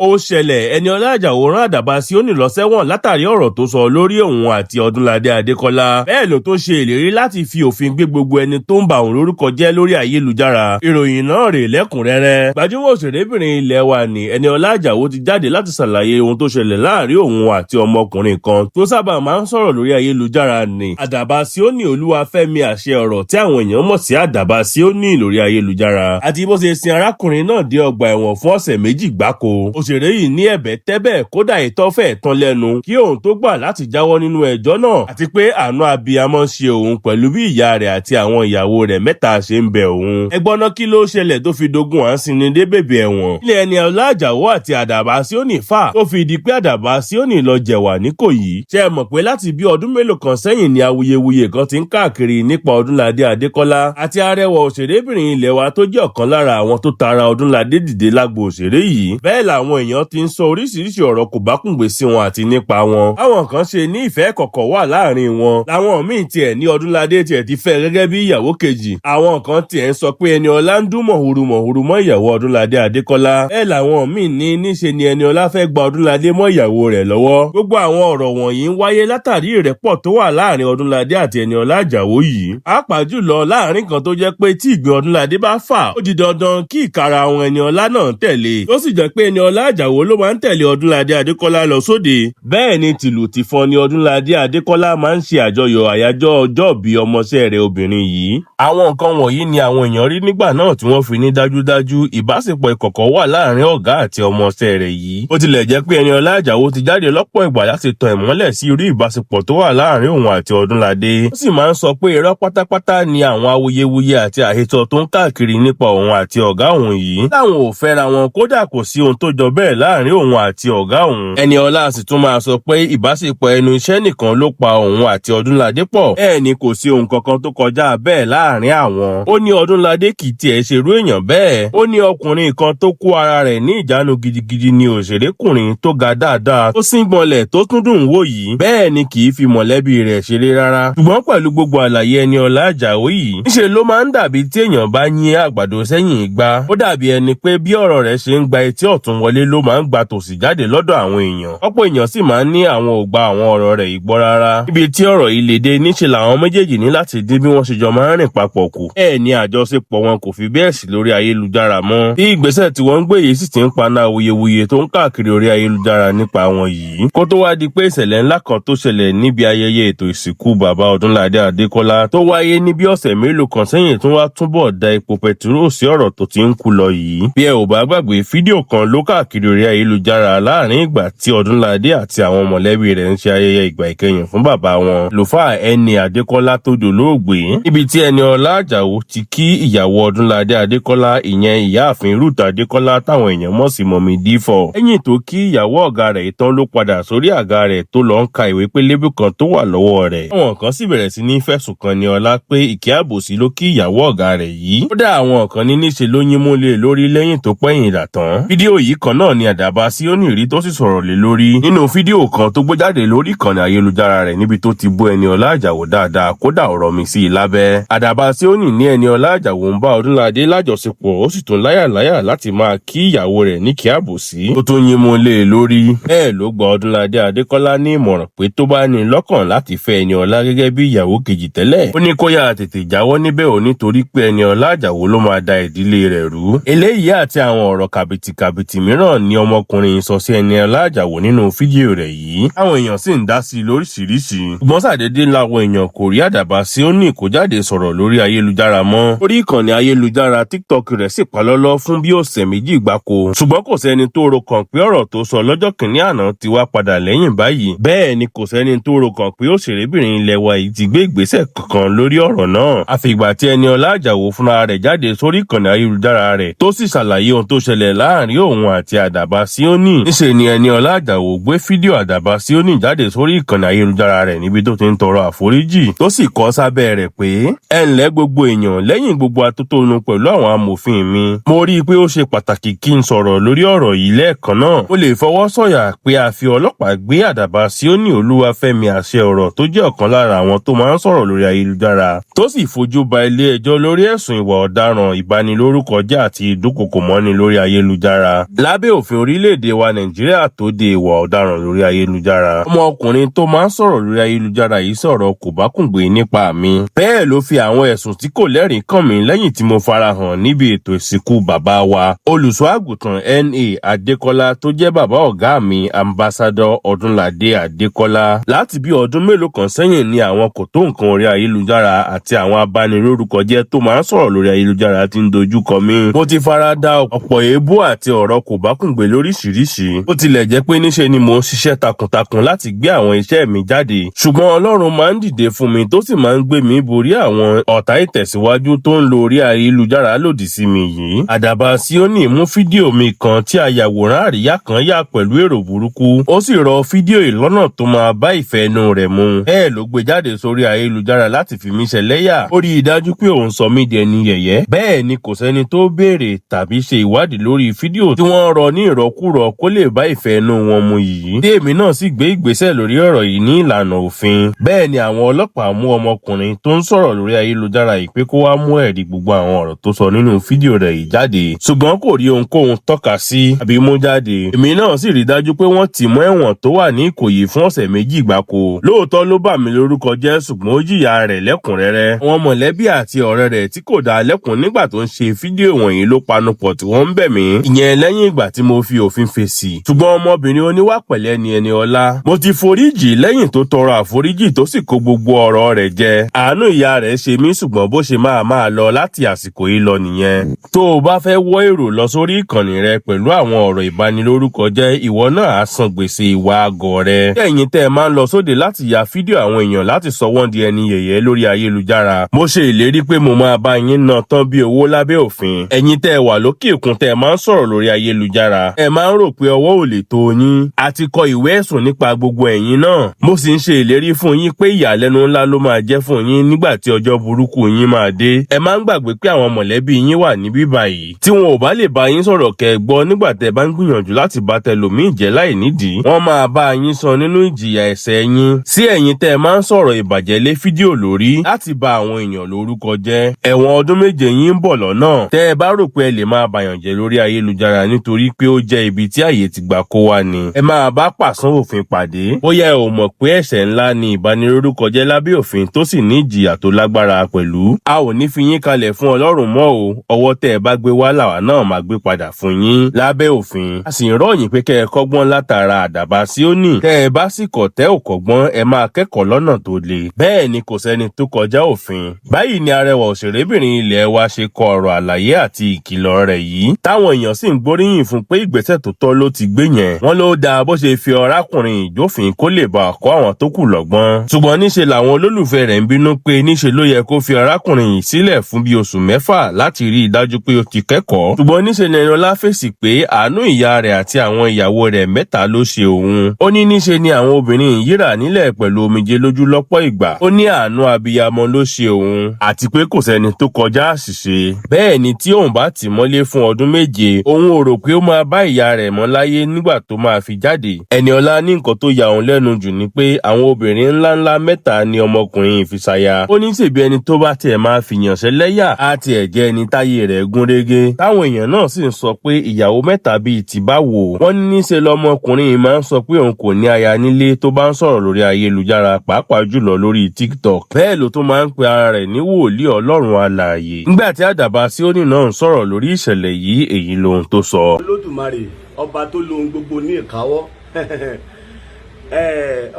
ó ṣẹlẹ̀ Ẹniọlá Àjàó rán Àdàbàsíónì lọ sẹ́wọ̀n látàrí ọ̀rọ̀ tó sọ lórí òun àti Ọdúnládé Adékọ́lá. Bẹ́ẹ̀ ló tó ṣe ìlérí láti fi òfin gbé gbogbo ẹni tó ń ba òun lórúkọ jẹ́ lórí ayélujára. Ìròyìn náà rèé lẹ́kùnrẹ́rẹ́. Gbajúmọ̀ òṣèrébìnrin ilẹ̀ wa ní Ẹniọlá Àjàó ti jáde láti ṣàlàyé ohun tó ṣẹlẹ̀ láàrin òun àti ọmọkùnrin kan tó sábà máa ń sọ̀rọ̀ lórí ayélujára ní Àdàbàsíónì Olúwafẹ́mi àṣẹ ọ̀rọ̀ tí àwọn èèyàn mọ̀ sí Àdàbàsíónì lórí ayélujára, àti bó ṣe sin arákùnrin náà dé ọgbà ẹ̀wọ̀n fún ọ̀sẹ̀ méjì gbáko. Òṣèré yìí ní ẹ̀bẹ̀ tẹ́bẹ̀ kódà ìtọ́fẹ́ tán lẹ́nu kí òun tó gbà láti jáwọ́ nínú ẹjọ́ náà, àti pé àánú abiyamọ ṣe òun pẹ̀lú bí ìyá rẹ̀ àti àwọn ìyàwó rẹ̀ mẹ́ta ṣe ń bẹ òun. Ẹgbọ́n náà kí ló ṣẹlẹ̀ tó fi dogun à ń sinmi dé bèbè ẹ̀wọ̀n. Ilé Ẹniọlá Àjàó àti Àdàbàsíónì fà tó fi di pé Àdàbàsíónì lọ jẹ̀wà níkòyí. Ṣé ẹ mọ̀ pé láti bí ọdún mélòó kan sẹ́yìn ni awuyewuye kan ti ń káàkiri nípa Ọdúnládé Adékọ́lá àti arẹwà òṣèrébìnrin ilẹ̀ wa tó jẹ́ ọ̀kan lára àwọn tó tara Ọdúnládé dìde lágbo òṣèré yìí. Bẹ́ẹ̀ làwọn èèyàn ti ń sọ oríṣiríṣi ọ̀rọ̀ kò bá kùngbé sí wọn àti nípa wọn. Àwọn kan ṣe ní ìfẹ́ kọ̀kọ̀ wà láàrin wọn. Làwọn míì tiẹ̀ ní Ọdúnládé tiẹ̀ ti fẹ́ gẹ́gẹ́ bí ìyàwó kejì. Àwọn kan tiẹ̀ ń sọ pé Ẹniọlá ń dún mọ̀húrú mọ́ ìyàwó Ọdúnládé Adékọ́lá. Bẹ́ẹ̀ làwọn míì ní níṣe ni Ẹniọlá fẹ́ gba Ọdúnládé mọ́ ìyàwó rẹ̀ lọ́wọ́. Gbogbo àwọn ọ̀rọ̀ wọ̀nyí ń wáyé látàrí ìrẹ́pọ̀ tó wà láàrin Ọdúnládé àti Ẹniọlá Àjàó yìí. Pàápàá jùlọ láàrin kan tó jẹ́ pé tí ìgbín Ọdúnládé bá fà, ó di dandan kí ìkara àwọn Ẹniọlá náà tẹ̀lé. Ó sì jẹ́ pé Ẹniọlá Àjàó ló máa ń tẹ̀lé Ọdúnládé Adékọ́lá lọ sóde. Bẹ́ẹ̀ ni tìlù tìfọn ni Ọdúnládé Adékọ́lá máa ń ṣe àjọyọ̀ àyájọ́ ọjọ́bí ọmọọṣẹ́ rẹ̀ obìnrin yìí. Àwọn nǹkan wọ̀nyí ni àwọn èèyàn rí nígbà náà tí wọ́n fi ní dájúdájú ìbáṣepọ̀ ìkọ̀kọ̀ wà láàrin ọ̀gá àti ọmọọṣẹ́ rẹ̀ yìí. Ó tilẹ̀ jẹ́ pé Ẹniọlá Àjàó ti jáde lọ́pọ̀ ìgbà láti tan ìmọ́lẹ̀ sí irú ìbáṣepọ̀ tó wà láàrin òun àti Ọdúnládé. Ó sì máa ń sọ pé irọ́ pátápátá ni àwọn awuyewuye àti àhesọ tó ń káàkiri nípa òun àti ọ̀gá òun yìí. Láwọn ò fẹ́ra wọn, kódà kò sí ohun tó jọ bẹ́ẹ̀ láàrin òun àti ọ̀gá òun. Ẹniọlá sì tún máa sọ pé ìbáṣepọ̀ ẹnu iṣẹ́ nìkan ló pa òun àti Ọdúnládé pọ̀. Bẹ́ẹ̀ ni kò sí ohun kankan tó kọjá bẹ́ẹ̀ láàrin àwọn. Ó ní Ọdúnládé kì í tiẹ̀ ṣerú èèyàn bẹ́ẹ̀. Ó ní ọkùnrin kan tó kó ara rẹ̀ ní ìjánu gidigidi ni òṣèrékùnrin tó ga dáadáa, tó síngbọnlẹ̀ tó tún dùn wò yìí. Bẹ́ẹ̀ ni kì í fi mọ̀lẹ́bí rẹ̀ ṣeré rárá. Ṣùgbọ́n pẹ̀lú gbogbo àlàyé Ẹniọlá Àjàó yìí, níṣe ló máa ń dàbí tí èèyàn bá yín àgbàdo sẹ́yìn igbá. Ó dàbí ẹni pé bí ọ̀rọ̀ rẹ̀ ṣe ń gba etí ọ̀tún wọlé ló máa ń gba tòsì jáde lọ́dọ̀ àwọn èèyàn. Ọ̀pọ̀ èèyàn sì máa ń ní àwọn ò gba àwọn ọ̀rọ̀ rẹ̀ ìgbọ́ rárá. Níbi tí ọ̀rọ̀ yìí lè dé, níṣe làwọn méjèèjì ní láti dín bí wọ́n ṣe jọ máa ń rìn papọ̀ kù. Bẹ́ẹ̀ ni àjọṣepọ̀ wọn kò fi bẹ́ẹ̀ sí lórí ayélujára mọ́. Bí ìgbésẹ̀ tí wọ́n ń gbé yìí sì ti ń paná awuyewuye tó ń káàkiri orí ayélujára nípa wọn yìí. Kó tó wá di pé ìṣẹ̀lẹ̀ ńlá kan tó ṣẹlẹ̀ níbi ayẹyẹ ètò ìsìnkú bàbá Ọdúnládé Adékọ́lá tó wáyé ní bí ọ̀sẹ̀ mélòó kan sẹ́yìn tó wá túbọ̀ da epo pẹtiró sí ọ̀rọ̀ tó ti ń kú lọ yìí. Bí ẹ ò bá gbàgbé, fídíò kan ló káàkiri orí ayélujára láàrin ìgbà tí Ọdúnládé àti àwọn mọ̀lẹ́bí rẹ̀ ń ṣe ayẹyẹ ìgbà ìkẹyìn fún bàbá wọn, Lùfáà Ẹni Adékọ́lá tó dolóògbé, níbi tí Ẹniọlá Àjàó ti kí ìyàwó Ọdúnládé Adékọ́lá, ìyẹn ìyáàfin Ruth Adékọ́lá táwọn èèyàn mọ̀ sí Mọ̀mí D4. Ẹ̀yìn tó kí ìyàwó ọ̀gá rẹ̀ tán ló padà sórí àga rẹ̀ tó lọ ń ka ìwé pélébé kan tó wà lọ́wọ́ rẹ̀. Àwọn kan sì bẹ̀rẹ̀ sí ní fẹ̀sùn kan Ẹniọlá pé ìkẹ́ àbòsí ló kí ìyàwó ọ̀gá rẹ̀ yìí. Kódà àwọn kan ní níṣe ló yín múlẹ̀ lórí lẹ́yìn tó pẹ́yìn ìdà tán. Fídíò yìí kan náà ni Àdàbàsíónì rí tó sì sọ̀rọ̀ lé lórí nínú fídíò kan tó gbé jáde lórí ìkànnì ayélujára rẹ̀ níbi tó ti bú Ẹniọlá Àjàó dáadáa, kódà ọ̀rọ̀ mi sí i lábẹ́. Àdàbàsíónì ní Ẹniọlá Àjàó ń bá Ọdúnládé lájọṣepọ̀, ó sì tún láyàláyà láti máa kí ìyàwó rẹ̀ ní kí àbòsí tó tún yín múlẹ̀ lórí. Bẹ́ẹ̀ ló gba Ọdúnládé Adékọ́lá ní ìmọ̀ràn pé tó bá ní lọ́kàn láti fẹ́ Ẹniọlá gẹ́gẹ́ bí ìyàwó kejì tẹ́lẹ̀, ó ní kó yára tètè jáwọ́ níbẹ̀ ò nítorí pé Ẹniọlá Àjàó ló máa da ìdílé rẹ̀ rú. Eléyìí àti àwọn ọ̀rọ̀ kàbìtìkàbìtì mìíràn ni ọmọkùnrin sọ sí Ẹniọlá Àjàó nínú fídíò rẹ̀ yìí. Àwọn èèyàn sì ń dá sí i lóríṣiríṣi. Ṣùgbọ́n ṣàdédé làwọn èèyàn kò rí Àdàbàsíónì kó jáde sọ̀rọ̀ lórí ayélujára mọ́. Orí ìkànnì ayélujára TikTok rẹ̀ sì palọ́lọ́ fún bí ọ̀sẹ̀ méjì gbáko. Ṣùgbọ́n kò sẹ́ni tó ro kàn pé ọ̀rọ̀ tó sọ lọ́jọ́ kìíní àná ti wá padà lẹ́yìn báyìí. Bẹ́ẹ̀ ni kò sẹ́ni tó ro kàn pé òṣèrébìnrin ilẹ̀ wa yìí ti gbé ìgbésẹ̀ kankan lórí ọ̀rọ̀ náà. Àfìgbà tí Ẹniọlá Àjàó fúnra rẹ̀ jáde sórí ìkànnì ayélujára rẹ̀ tó sì ṣàlàyé ohun tó ṣẹlẹ̀ láàrin òun àti Àdàbàsíónì. Níṣe ni Ẹniọlá Àjàó gbé fídíò Àdàbàsíónì jáde sórí ìkànnì ayélujára rẹ̀ níbi tó ti ń tọrọ àforíjì, tó sì kọ sábẹ́ rẹ̀ pé ẹ ǹlẹ́ gbogbo èèyàn, lẹ́yìn gbogbo atótónu pẹ̀lú àwọn amòfin mi, mo rí i pé ó ṣe pàtàkì kí n sọ̀rọ̀ lórí ọ̀rọ̀ yìí lẹ́ẹ̀kan náà. Mo lè fọwọ́ sọ̀yà pé a fi ọlọ́pàá gbé Àdàbàsíónì Olúwafẹ́mi àṣẹ ọ̀rọ̀ tó jẹ́ ọ̀kan lára àwọn tó máa ń sọ̀rọ̀ lórí ayélujára, tó sì fojú ba ilé ẹjọ́ lórí ẹ̀sùn ìwà ọ̀daràn, ìbanilórúkọjẹ́ àti ìdúkokò mọ́ni lórí ayélujára. Lábẹ́ òfin orílẹ̀-èdè wa Nàìjíríà tó de ìwà ọ̀daràn lórí ayélujára. Ọmọkùnrin tó máa ń sọ̀rọ̀ lórí ayélujára yìí sọ̀rọ̀ kòbákùngbé nípa mi. Bẹ́ẹ̀ ló fi àwọn ẹ̀sùn tí kò lẹ́rìí kàn mí lẹ́yìn tí mo farahàn níbi ètò ìsìnkú bàbá wa. Olùṣọ́-àgùntàn N.A. Adékọ́lá tó jẹ́ bàbá ọ̀gá mi, Ambassador Ọdúnládé Adékọ́lá. Láti bí ọdún mélòó kan sẹ́yìn ni àwọn kò tó nǹkan orí ayélujára àti àwọn abanilórúkọjẹ́ tó máa ń sọ̀rọ̀ lórí ayélujára ti ń dojú kọ mí. Mo ti fara da ọ̀pọ̀ èébú àti ọ̀rọ̀ kòbákùngbé lóríṣiríṣi. Ó tilẹ̀ jẹ́ pé níṣe ni mo ń ṣiṣẹ́ takuntakun láti gbé àwọn iṣẹ́ mi jáde. Ṣùgbọ́n Ọlọ́run máa ń dìde fún mi tó sì máa ń gbé mi borí àwọn ọ̀tá ìtẹ̀síwájú tó ń lo orí ayélujára lòdì sí mi yìí. Àdàbà Síónì mú fídíò mi kan tí ayàwòrán àríyá kan yà pẹ̀lú èrò burúkú. Ó sì rọ fídíò yìí lọ́nà tó máa bá ìfẹ́ inú rẹ̀ mu. Bẹ́ẹ̀ ló gbé jáde sórí ayélujára láti fi mí ṣẹlẹ́yà. Ó rí i dájú pé òun sọ mí di ẹni yẹ̀yẹ́. Bẹ́ẹ̀ ni kò sẹ́ni tó béèrè tàbí ṣe ìwádìí lórí fídíò tí wọ́n rọ ní ìrọkúrọ kó lè bá ìfẹ́ inú wọn mu yìí. Tí èmi náà sì gbé ìgbésẹ̀ lórí ọ̀rọ̀ yìí ní ìlànà òfin. Bẹ́ẹ̀ ni àwọn ọlọ́pàá mú ọmọkùnrin tó ń sọ̀rọ̀ lórí ayélujára yìí pé kó wá mú ẹ̀rí gbogbo àwọn ọ̀rọ̀ tó sọ nínú fídíò rẹ̀ yìí jáde. Ṣùgbọ́n kò rí ohunkóhun tọ́ka sí àbí mú jáde. Èmi náà sì rí dájú pé wọ́n tì mọ́ ẹ̀wọ̀n tó wà ní Ìkòyí fún ọ̀sẹ̀ méjì gbáko. Lóòótọ́ ló bà mí lórúkọ jẹ́ ṣùgbọ́n ó jìyà rẹ̀ lẹ́kùnrẹ́rẹ́. Àwọn mọ̀lẹ́bí àti ọ̀rẹ́ rẹ̀ tí kò dá lẹ́kùn nígbà tó ń ṣe fídíò wọ̀nyí ló panupọ̀ tí wọ́n ń bẹ̀ mí. Ìyẹn lẹ́yìn ìgbà tí mo fi òfin fèsì. Ṣùgbọ́n ọmọbìnrin oníwà pẹ̀lẹ́ ni Ẹniọlá. Mo ti foríjì lẹ́yìn tó tọrọ àforíjì tó sì kó gbogbo ọ̀rọ̀ rẹ̀ jẹ. Àánú ìyá rẹ̀ ṣe mí ṣùgbọ́n bó ṣe máa lọ láti àsìkò yìí lọ nìyẹn. Tó o bá fẹ́ wọ́ èrò lọ sórí ìkànnì rẹ pẹ̀lú àwọn ọ̀rọ̀ ìbanilórúkọ jẹ́, ìwọ náà á san gbèsè ìwà àgọ̀ rẹ. Ẹ̀yin tẹ́ ẹ máa ń lọ sóde láti ya fídíò àwọn èèyàn láti sọ wọ́n di ẹni yẹ̀yẹ́ lórí ayélujára. Mo ṣe ìlérí pé mo máa bá yín ná tán bí owó lábẹ́ òfin. Ẹ̀yin tẹ́ ẹ wà lókè òkun tẹ́ ẹ máa ń sọ̀rọ̀ lórí ayélujára. Ẹ máa ń rò pé ọwọ́ ò lè tó yín. A ti kọ ìwé ẹ̀sùn nípa gbogbo ẹ̀yin náà. Mo sì ń ṣe ìlérí fún yín pé ìyàlẹ́nu ńlá ló máa jẹ́ fún yín nígbà tí ọjọ́ burúkú yín máa dé. Ẹ máa ń gbàgbé pé àwọn mọ̀lẹ́bí yín wà níbí báyìí. Tí wọn ò bá lè bá yín sọ̀rọ̀ kẹ́ gbọ́ nígbà tẹ́ bá ń gbìyànjú láti bá tẹlòmíì jẹ́ láì nídìí. Wọ́n máa bá yín san nínú ìjìyà ẹ̀ṣẹ̀ yín. Sí ẹ̀yin tẹ́ ẹ máa ń sọ̀rọ̀ ìbàjẹ́ lé fídíò lórí láti bà àwọn èèyàn lórúkọ jẹ́. Ẹ̀wọ̀n ọdún 7 yín ń bọ̀ lọ́nà. Tẹ́ ẹ bá rò pé ẹ lè máa bàyàn jẹ́ lórí ayélujára nítorí pé ó jẹ́ ibi tí àyè ti gbà kó wa ni. Ẹ máa bá pàṣán òfin pàdé. Bóyá ẹ ò mọ̀ pé ẹ̀ṣẹ̀ ńlá ni ìbanilórúkọ jẹ́ lábẹ́ òfin tó sì ní ìjìyà tó lágbára pẹ̀lú. A ò ní fi yín kalẹ̀ fún Ọlọ́run mọ́ o. Ọwọ́ tẹ́ ẹ bá gbé wá làwa náà máa gbé padà fún yín lábẹ́ òfin. A sì ń rọ̀ yín pé kẹ́ ẹ kọ́gbọ́n látara Àdàbà Síónì. Tẹ́ ẹ bá sì kọ̀ tẹ́ ò kọ́gbọ́n, ẹ máa kẹ́kọ̀ọ́ lọ́nà tó le. Bẹ́ẹ̀ ni kò sẹ́ni tó kọjá òfin. Báyìí ni arẹwà òṣèrébìnrin ilẹ̀ wa ṣe kọ ọ̀rọ̀ àlàyé àti ìkìlọ̀ rẹ̀ yìí. Táwọn èèyàn sì ń gbóríyìn fún pé ìgbésẹ̀ tó tọ́ ló ti gbé yẹn. Wọ́n ló dáa bó ṣe fi arákùnrin ìjófin kó lè bá kọ́ àwọn tó kù lọ́gbọ́n. Ṣùgbọ́n níṣe làwọn olólùfẹ́ rẹ̀ ń bínú pé níṣe ló yẹ kó fi arákùnrin yìí sílẹ̀ fún bí oṣù 6 láti rí i dájú pé ó ti kẹ́kọ̀ọ́. Ṣùgbọ́n níṣe ni Ẹniọlá fèsì pé àánú ìyá rẹ̀ àti àwọn ìyàwó rẹ̀ 3 ló ṣe òun. Ó ní níṣe ni àwọn obìnrin yìí rà nílẹ̀ pẹ̀lú omijé lójú lọ́pọ̀ ìgbà. Ó ní àánú abiyamọ ló ṣe òun àti pé kò sẹ́ni tó kọjá àṣìṣe. Bẹ́ẹ̀ ni tí òun bá tì mọ́lé fún ọdún 7, òun ò rò pé ó máa bá ìyá rẹ̀ mọ́ láyé nígbà tó máa fi jáde. Ẹniọlá ní nǹkan tó ya òun lẹ́nu jù ni pé àwọn obìnrin ńláńlá 3 ni ọmọkùnrin ìfisaya. Ó ní ṣèbí ẹni tó bá tiẹ̀ máa fìyàn ṣẹlẹ́yà á tiẹ̀ jẹ́ ẹni táyé rẹ̀ gún régé. Táwọn èèyàn náà sì ń sọ pé ìyàwó 3 bíi ti báwo. Wọ́n ní níṣe lọmọkùnrin yìí máa ń sọ pé òun kò ní aya nílé tó bá ń sọ̀rọ̀ lórí ayélujára pàápàá jùlọ lórí TikTok. Bẹ́ẹ̀ ló tún máa ń pe ara rẹ̀ ní wòlíì Ọlọ́run alààyè. Nígbà tí Àdàbà Síónì náà ń sọ̀rọ̀ lórí ìṣẹ̀lẹ̀ yìí, èyí lohun tó sọ. Olódùmarè ọba tó lohun gbogbo ní ìkáwọ́.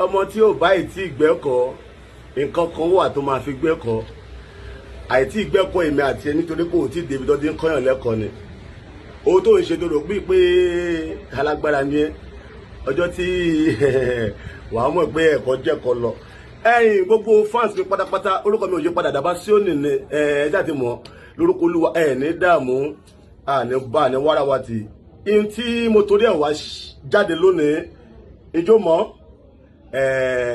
Ọmọ tí ò bá ì tí gbẹ́kọ̀ọ́ nǹkan kan wà tó máa fi gbẹ́kọ̀ọ́. Àìtí ìgbẹ́kọ̀ọ́ èmi àti ẹ nítorí pé òun ti débi tó ti ń kọ́yàn lẹ́kọ̀ọ́ ni. Ohun tó ń ṣe tó rò bíi pé alágbára ni ẹ ọjọ́ tí wàá mọ̀ pé ẹ̀kọ́ jẹ́kọ̀ọ́ lọ. Ẹ̀yin gbogbo fans mi pátápátá orúkọ mi ò yí padà Àdàbà Síónì ni ẹ̀ẹ́dá ti mọ̀ lórúkọ Olúwa ní dààmú àní bá ní wárawàtì. Ihun tí mo torí ẹ̀ wá jáde lónìí ìjọ mọ́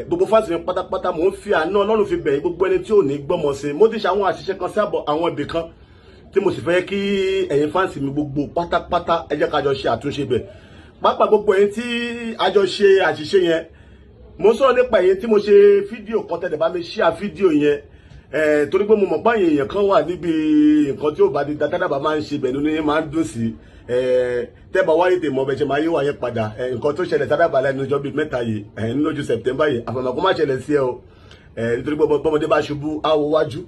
gbogbo fans mi pátápátá mò ń fi àánú Ọlọ́run fi bẹ̀yìn gbogbo ẹni tí ò ní gbọ́mọ sí. Mo ti ṣe àwọn àṣìṣe kan sí àwọn ibì kan tí mo sì fẹ́ kí ẹ̀yin fans mi gbogbo pátápátá ẹ jẹ́ ká jọ ṣe àtúnṣe bẹ̀. Pàápàá gbogbo ẹ̀yin tí a jọ ṣe àṣìṣe yẹn mo sọ̀rọ̀ nípa ẹ̀yin tí mo ṣe fídíò kan tẹ́lẹ̀ bá mi share fídíò yẹn torí pé mo mọ̀ pé èèyàn kan wà níbi nǹkan tí ó bá di dáadáa máa ń ṣe bẹ̀ nínú yẹn máa ń dùn sí tẹ́bà wáyé tèmọ̀ bẹ̀ ṣe máa yí wáyé padà nǹkan tó ṣẹlẹ̀ sádàbà lẹ́nu ọjọ́ bíi mẹ́ta yìí lójú September yìí àfàmà kó má ṣẹlẹ̀ sí ẹ o nítorí bọ́mọdé bá ṣubú áwọ wájú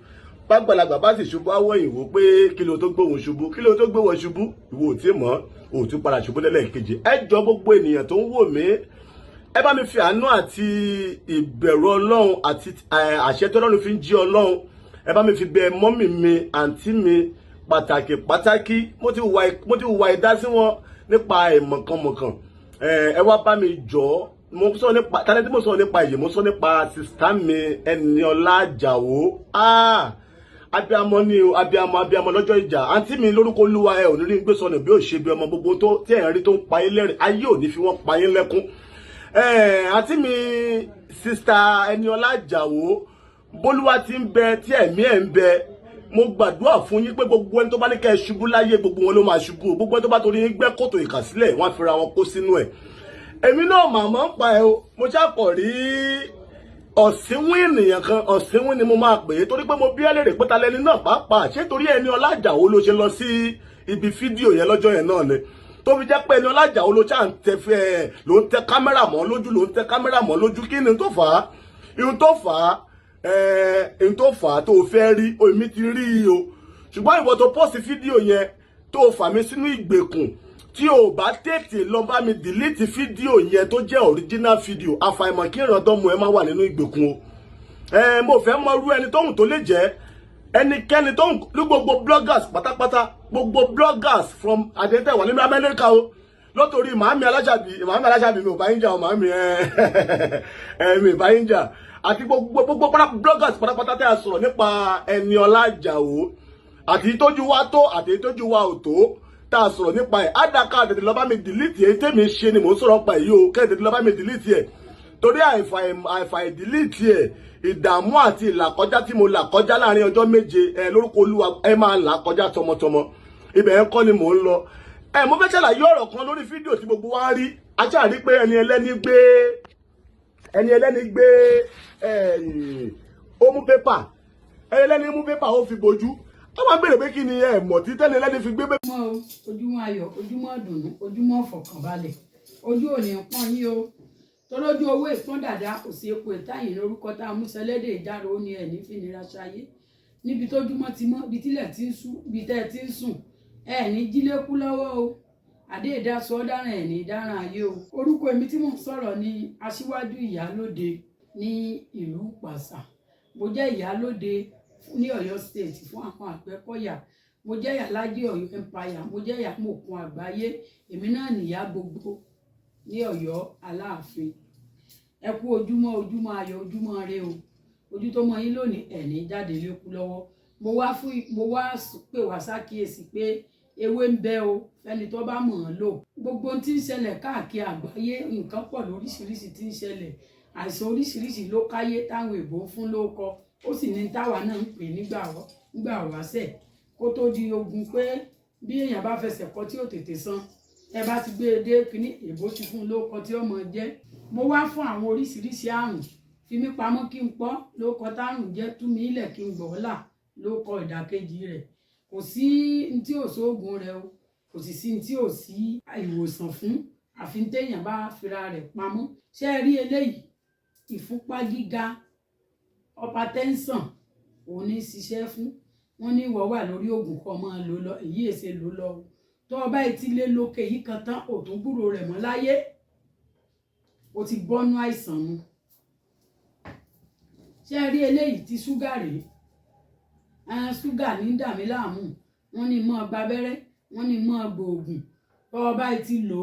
gbàgbàlagbà bá sì ṣubú áwọ ìwò pé kí ló tó gbóhùn ṣubú kí ló tó gbé wọn ṣubú ìwò ò tí mọ̀ ò tún padà ṣubú lẹ́lẹ́kejì ẹ jọ gbogbo ènìyàn tó ń wò mí ẹ bá mi fi àánú àti ìbẹ̀rù Ọlọ́run àti àṣẹ tí Ọlọ́run fi ń jí Ọlọ́run ẹ bá mi fi bẹ̀ mọ́mì mi àǹtí mi pàtàkì mo ti hùwà ìdásí wọn nípa ìmọ̀kànmọ̀kàn ẹ wá bá mi jọ mo sọ nípa tálẹ́ tí mo sọ nípa èyí mo sọ nípa sista mi Ẹniọlá Àjàó abiyamọ ni o abiyamọ lọ́jọ́ ìjà àǹtí mi lórúkọ Olúwa ẹ ò ní rí gbé sọnù bí ò ṣe bí ọmọ gbogbo tó tí ẹ̀ ń rí tó ń pa yín lẹ́rìn ayé ò ní fi wọ́n pa yín lẹ́kún àǹtí mi sista Ẹniọlá Àjàó bólúwa ti ń bẹ tí ẹ̀mí ẹ̀ ń bẹ mo gbàdúrà fún yín pé gbogbo ẹni tó bá ní kẹ́ ẹ ṣubú láyé gbogbo wọn ló máa ṣubú gbogbo ẹni tó bá torí yín gbẹ́ kòtò ìkàsílẹ̀ wọ́n á fira wọn kó sínú ẹ̀ èmi náà màmá ń pa ẹ o mo ṣàpọ̀ rí ọ̀sìnwín ènìyàn kan ọ̀sìnwín ni mo máa pè é torí pé mo bí ẹlẹ́rìí pé talẹ́ni náà pàápàá ṣé torí Ẹniọlá Àjàó ló ṣe lọ sí ibi fídíò yẹn lọ́jọ́ yẹn náà ni tó fi jẹ́ pé Ẹniọlá Àjàó ló ṣáà ń tẹ fẹ́ ló ń tẹ kámẹ́rà mọ́ lójú kí ni tó fà á ihun tó fà á tó fẹ́ rí èmi ti rí i o ṣùgbọ́n ìwọ tó pọ́sì fídíò yẹn tó fà mí sínú ìgbèkùn tí o bá tètè lọ bá mi dìlítì fídíò yẹn tó jẹ́ original fídíò àfàìmọ̀ kí ìràndọ́mù ẹ má wà nínú ìgbèkùn o mo fẹ́ mọ irú ẹni tóhùn tó lè jẹ́ ẹnikẹ́ni tóhùn ní gbogbo bloggers pátápátá gbogbo bloggers from adẹ́tẹ̀wà nínú Amẹ́ríkà o lọ́tòrí màámi Aláṣàbí mi ò bá yín jà o màámi mi ò bá yín jà àti gbogbo bloggers pátápátá tẹ́ a sọ̀rọ̀ nípa Ẹniọlá Àjàó àti ìtọ́jú wa tó àti ìtọ́jú wa ò tó tá a sọ̀rọ̀ nípa ẹ̀ àdàkà àtẹ̀tẹ̀ lọ́ba mi dìlítì ẹ̀ tẹ́mi ṣe ni mò ń sọ̀rọ̀ pa èyí o kẹ́tẹ̀tẹ̀ lọ́ba mi dìlítì ẹ̀ torí àìfàì dìlítì ẹ̀ ìdààmú àti ìlàkọjá tí mo là kọjá láàrin ọjọ́ méje lórúkọ Olúwa ẹ máa là kọjá tọmọtọmọ ibẹ̀ ẹ̀ kọ́ ni mò ń lọ mo fẹ́ ṣàlàyé ọ̀rọ̀ kan lórí fídíò tí gbogbo wa rí ajá rí pé ẹni ẹlẹ́ni gbé ó mú pépà ẹni ẹlẹ́ni mú pépà ó fi bojú ó máa bèèrè pé kí ni ẹ mọ̀ tí tẹ́ni ẹlẹ́ni fi gbé bẹ́ẹ̀. ojúmọ́ ayọ̀ ojúmọ́ ìdùnnú ojúmọ́ ìfọ̀kànbalẹ̀ ojú òní pọ́n yín o tọ́lójú owó ìpọ́n dàda kò sí epo ìtayìn lórúkọ tá a mú sẹlẹ́dẹ̀ ìdárò ó ní ẹ̀ ní fìnira ṣayé níbi tójúmọ́ ti mọ́ ibi tílẹ̀ ti ń sùn ibi tẹ́ ẹ ti ń sùn ẹ ní jílékú lọ́wọ́ o àdé ìdásọ ọ̀daràn ẹ̀ ní ìdáràn ayé o orúkọ èmi tí mò ń sọ̀rọ̀ ní aṣíwájú ìyálóde ní ìlú Pàṣà mo jẹ́ ìyálóde ní Ọ̀yọ́ state fún àwọn Àgbẹ̀kọ̀yà mo jẹ́ ìyálájẹ Ọ̀yọ́ empire mo jẹ́ ìyàmọ̀kun àgbáyé èmi náà nìyá gbogbo ní Ọ̀yọ́ Aláàfin ẹ kú ojúmọ́ ayọ̀ ojúmọ́ ire o ojú tó mọ yín lónìí ẹ̀ ní jáde lékú lọ́wọ́ mo wá pè wá sákìyèsí pé ewé ń bẹ o fẹ́ni tó bá mọ̀ ọ́n lò gbogbo tí ń ṣẹlẹ̀ káàkiri àgbáyé nǹkan pọ̀ lóríṣiríṣi tí ń ṣẹlẹ̀ àìsàn oríṣiríṣi ló káyé táwọn èèbó fún lóko ó sì ní táwa náà ń pè nígbà wáṣẹ̀ kó tó di ogun pé bí èèyàn bá fẹsẹ̀ kọ tí ò tètè san ẹ bá ti gbé e dé kíní èèbó ti fún lóko tí ó mọ jẹ́ mo wá fún àwọn oríṣiríṣi àrùn fi mí pamọ́ kí n pọ́ lóko tárùn jẹ́ tú mi ilẹ̀ kí n gbọ́ là lóko ìdàkejì rẹ̀ kò sí tí ò sóògùn rẹ̀ o kò sì sí tí ò sí ìwòsàn fún àfi téèyàn bá fira rẹ̀ pamọ́ ṣé ẹ rí eléyìí ìfúnpá gíga hypertension òun ní ṣiṣẹ́ fún wọn ní ìwọ wà lórí oògùn kan máa lò lọ èyí èsè lò lọ tó o bá ti lé lókè yìí kan tán ò tún gbúrò rẹ̀ mọ́ láyé o ti bọ́nú àìsàn mu ṣé ẹ rí eléyìí ti ṣúgà rèé ṣúgà ní dàmí láàmú wọn ní mọ́ gbabẹ́rẹ́ wọn ní mọ́ gbòògùn tó o bá ti lò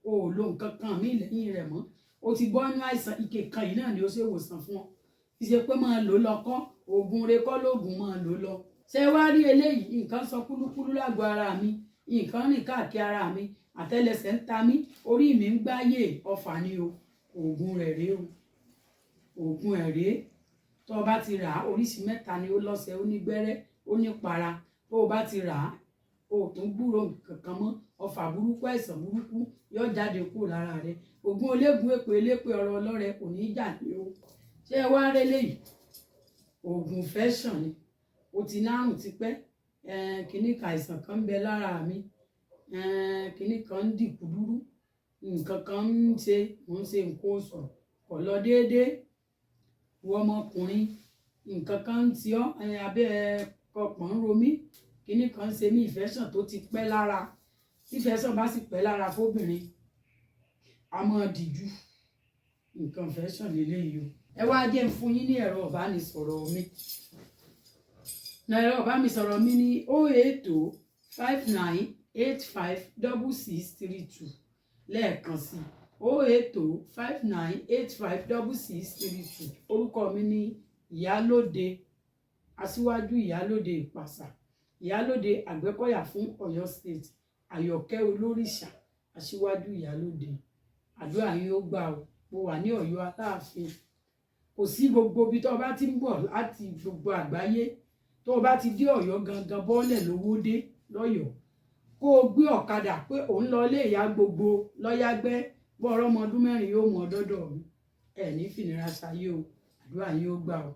ó ò lo nǹkan kan mí lẹ́yìn rẹ̀ mọ́ o ti bọ́nú àìsàn ike kan yìí náà ni ó ṣe wòsàn fún ọ kì í ṣe pé máa lò lọ kọ́ oògùn rẹ kọ́ lóògùn máa lò lọ ṣé wá rí eléyìí nǹkan sọ kúlúkúlú lágbo ara mi nǹkan rìn káàkiri ara mi àtẹ́lẹsẹ̀ ń ta mí orí mi ń gbáyé ọfà ni o oògùn rẹ̀ rèé o oògùn ẹ̀ rèé tó o bá ti rà á oríṣi mẹ́ta ni ó lọ́sẹ̀ ó ní gbẹ́rẹ́ ó ní para tó o bá ti rà á o tún gbúrò kankan mọ́ ọfà burúkú àìsàn burúkú yóò jáde kúrò lára rẹ oògùn ológun èpè elépè ọ̀rọ̀ ọlọ́rẹ kò ní í jà ní o ṣé ẹ wá rélé yìí oògùn fẹ́sàn ni o ti ní àrùn tipẹ́ kìíní ka àìsàn kan ń bẹ lára mi kinní kan ń dìkú dúró nǹkan kan ń ṣe mò ń ṣe nǹkan oṣù kò lọ déédéé wọ ọmọkùnrin nǹkan kan ń ti ọ́ abẹ́ ọkàn ń ro mí kinní kan ń ṣe mí ìfẹ́sàn tó ti pẹ́ lára ìfẹ́sàn bá sì pẹ́ lára fóbìnrin a máa dìjú nǹkan ìfẹ́sàn lélẹ́yìí o ẹ wá jẹ́ ń fún yín ní ẹ̀rọ ìbánisọ̀rọ̀ mi ẹ̀rọ ìbánisọ̀rọ̀ mi ní 08059856632 lẹ́ẹ̀kan sí 08059856632 orúkọ mi ní ìyálóde aṣíwájú ìyálóde ìpàṣà ìyálóde àgbẹ̀kọ̀yà fún Ọ̀yọ́ state àyọ̀kẹ́ olórìṣà aṣíwájú ìyálóde àdúrà yín ó gbà ó mo wà ní Ọ̀yọ́ aláàfin kò sí gbogbo ibi tó bá ti ń bọ̀ láti gbogbo àgbáyé tó bá ti dé Ọ̀yọ́ gangan bọ́ọ̀lẹ̀ lówódé lọ́yọ̀ọ́ kó o gbé ọ̀kadà pé òun lọ ilé ìyá gbogbo lọ́yàgbẹ́ bọ́ ọ̀rọ̀ ọmọ ọdún 4 yóò mọ ọdọ́dọ̀ mi ẹ̀ ní fìnira ṣayé o àdúrà yín ó gbà ó.